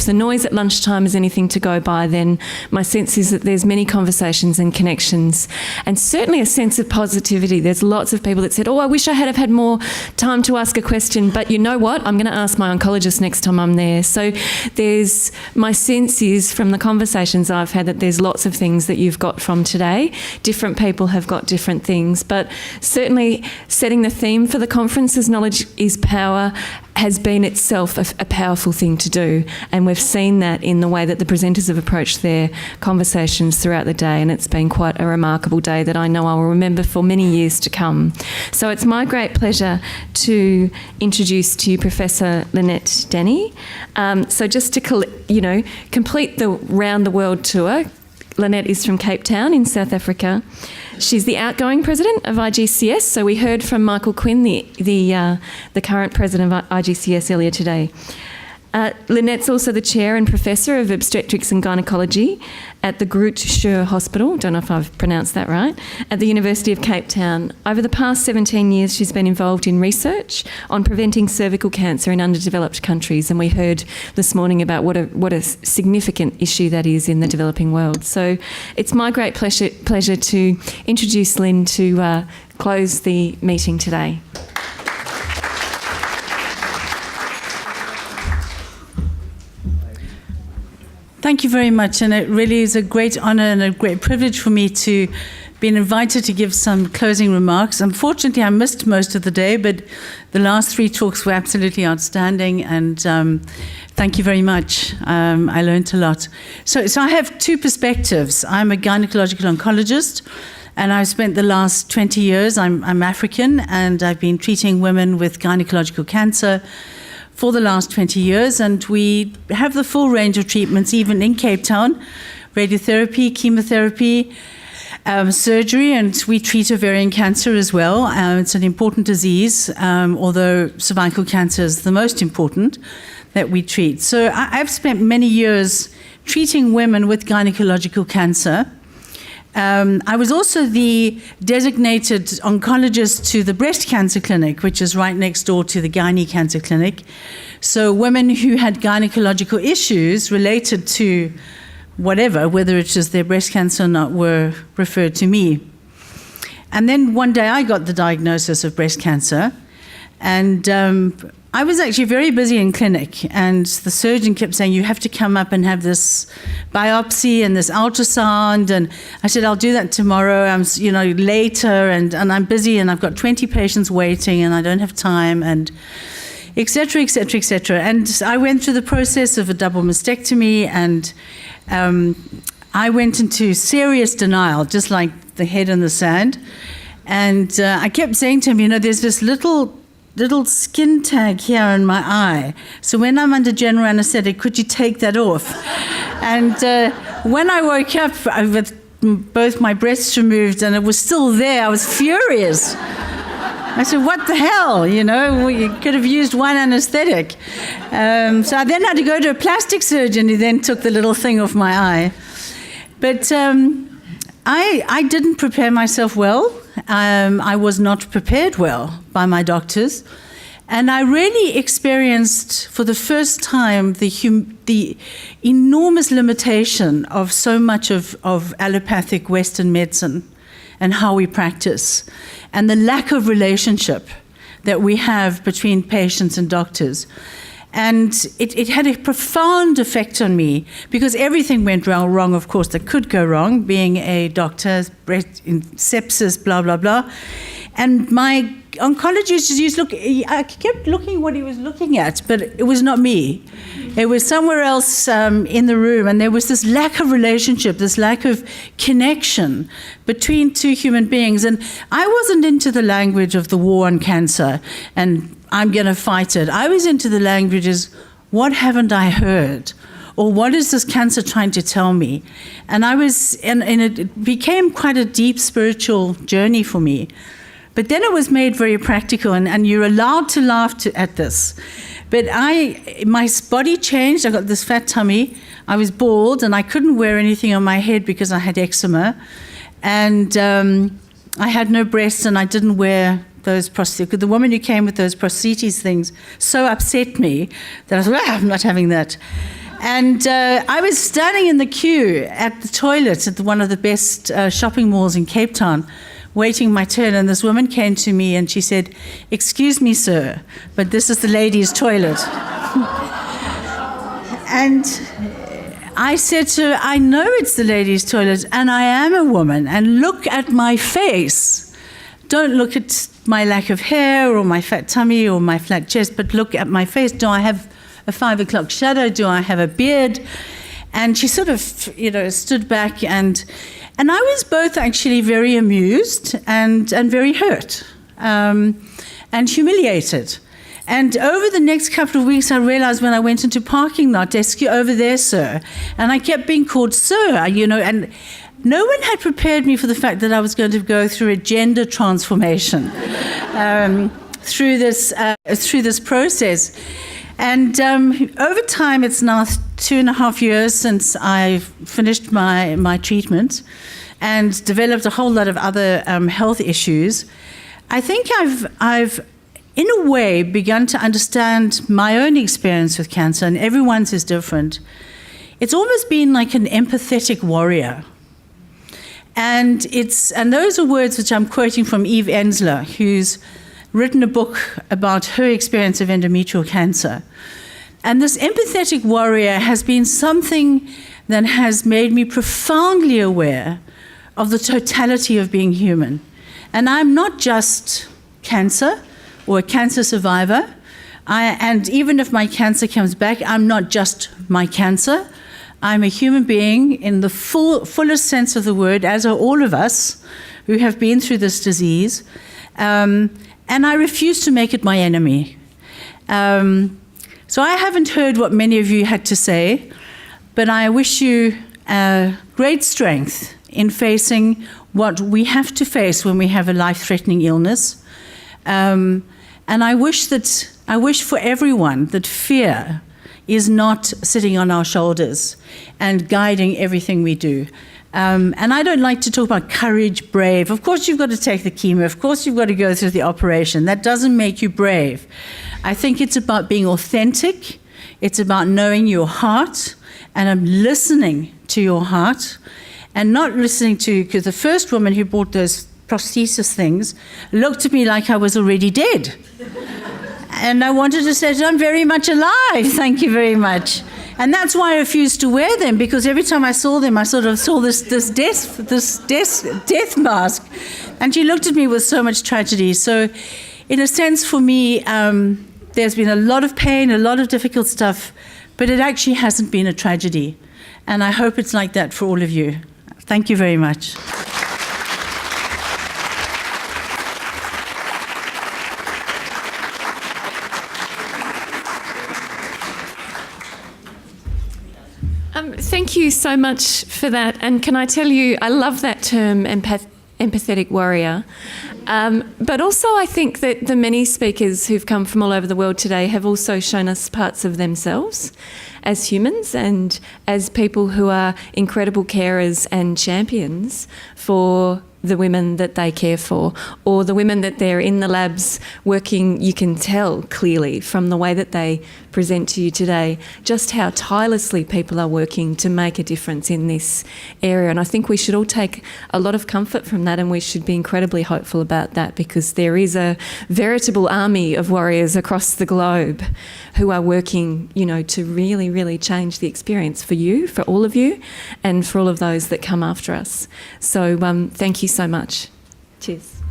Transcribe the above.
if the noise at lunchtime is anything to go by, then my sense is that there's many conversations and connections, and certainly a sense of positivity. There's lots of people that said, oh, I wish I had have had more time to ask a question, but you know what? I'm going to ask my oncologist next time I'm there. So my sense is from the conversations I've had that there's lots of things that you've got from today. Different people have got different things, but certainly setting the theme for the conference as knowledge is power has been itself a powerful thing to do, and we've seen that in the way that the presenters have approached their conversations throughout the day, and it's been quite a remarkable day that I know I will remember for many years to come. So it's my great pleasure to introduce to you Professor Lynette Denny. So just to complete the round the world tour, Lynette is from Cape Town in South Africa. She's the outgoing president of IGCS. So we heard from Michael Quinn, the current president of IGCS earlier today. Lynette's also the chair and professor of obstetrics and gynecology at the Groote Schuur Hospital, don't know if I've pronounced that right, at the University of Cape Town. Over the past 17 years, she's been involved in research on preventing cervical cancer in underdeveloped countries, and we heard this morning about what a significant issue that is in the developing world. So it's my great pleasure to introduce Lynn to close the meeting today. Thank you very much, and it really is a great honour and a great privilege for me to be invited to give some closing remarks. Unfortunately, I missed most of the day, but the last 3 talks were absolutely outstanding, and thank you very much. I learned a lot. So I have 2 perspectives. I'm a gynecological oncologist, and I've spent the last 20 years, I'm African, and I've been treating women with gynecological cancer for the last 20 years, and we have the full range of treatments, even in Cape Town: radiotherapy, chemotherapy, surgery, and we treat ovarian cancer as well. It's an important disease, although cervical cancer is the most important that we treat. So I've spent many years treating women with gynecological cancer. I was also the designated oncologist to the breast cancer clinic, which is right next door to the gynae cancer clinic. So women who had gynecological issues related to whatever, whether it was their breast cancer or not, were referred to me. And then one day I got the diagnosis of breast cancer, and I was actually very busy in clinic, and the surgeon kept saying, you have to come up and have this biopsy and this ultrasound, and I said, I'll do that tomorrow, later, and I'm busy, and I've got 20 patients waiting, and I don't have time, and et cetera, et cetera, et cetera. And I went through the process of a double mastectomy, and I went into serious denial, just like the head in the sand, and I kept saying to him, there's this little skin tag here in my eye. So when I'm under general anesthetic, could you take that off? And when I woke up with both my breasts removed and it was still there, I was furious. I said, what the hell? You could have used one anesthetic. So I then had to go to a plastic surgeon who then took the little thing off my eye. But I didn't prepare myself well. I was not prepared well by my doctors, and I really experienced for the first time the enormous limitation of so much of allopathic Western medicine and how we practice, and the lack of relationship that we have between patients and doctors. And it had a profound effect on me, because everything went wrong, of course, that could go wrong, being a doctor, sepsis, blah, blah, blah. And my oncologist used to look, I kept looking what he was looking at, but it was not me. It was somewhere else in the room, and there was this lack of relationship, this lack of connection between 2 human beings. And I wasn't into the language of the war on cancer and I'm going to fight it. I was into the languages, what haven't I heard? Or what is this cancer trying to tell me? And it became quite a deep spiritual journey for me. But then it was made very practical, and you're allowed to laugh at this. But my body changed. I got this fat tummy. I was bald, and I couldn't wear anything on my head because I had eczema. And I had no breasts, and I didn't wear those prostheses. The woman who came with those prostheses things so upset me that I thought, I'm not having that. And I was standing in the queue at the toilet at one of the best shopping malls in Cape Town, waiting my turn, and this woman came to me and she said, "Excuse me, sir, but this is the ladies' toilet." And I said to her, "I know it's the ladies' toilet, and I am a woman, and look at my face. Don't look at my lack of hair or my fat tummy or my flat chest, but look at my face. Do I have a 5 o'clock shadow? Do I have a beard?" And she sort of, stood back, and I was both actually very amused and very hurt and humiliated. And over the next couple of weeks, I realized when I went into parking lot, "Desk, over there, sir." And I kept being called sir, and no one had prepared me for the fact that I was going to go through a gender transformation through this process. And over time, it's now 2.5 years since I finished my treatment and developed a whole lot of other health issues. I think I've in a way begun to understand my own experience with cancer, and everyone's is different. It's almost been like an empathetic warrior. And those are words which I'm quoting from Eve Ensler, who's written a book about her experience of endometrial cancer. And this empathetic warrior has been something that has made me profoundly aware of the totality of being human. And I'm not just cancer or a cancer survivor. And even if my cancer comes back, I'm not just my cancer. I'm a human being in the fullest sense of the word, as are all of us who have been through this disease. And I refuse to make it my enemy. So I haven't heard what many of you had to say, but I wish you great strength in facing what we have to face when we have a life-threatening illness. And I wish for everyone that fear is not sitting on our shoulders and guiding everything we do. And I don't like to talk about courage, brave. Of course you've got to take the chemo. Of course you've got to go through the operation. That doesn't make you brave. I think it's about being authentic. It's about knowing your heart, and I'm listening to your heart and not listening to, because the first woman who bought those prosthesis things looked at me like I was already dead. And I wanted to say, "I'm very much alive, thank you very much." And that's why I refused to wear them, because every time I saw them, I sort of saw this death mask. And she looked at me with so much tragedy. So in a sense, for me, there's been a lot of pain, a lot of difficult stuff, but it actually hasn't been a tragedy. And I hope it's like that for all of you. Thank you very much. Thank you so much for that. And can I tell you, I love that term, empathetic warrior. But also I think that the many speakers who've come from all over the world today have also shown us parts of themselves as humans and as people who are incredible carers and champions for the women that they care for, or the women that they're in the labs working. You can tell clearly from the way that they present to you today just how tirelessly people are working to make a difference in this area. And I think we should all take a lot of comfort from that, and we should be incredibly hopeful about that, because there is a veritable army of warriors across the globe who are working, to really, really change the experience for you, for all of you, and for all of those that come after us. So thank you so much. Cheers.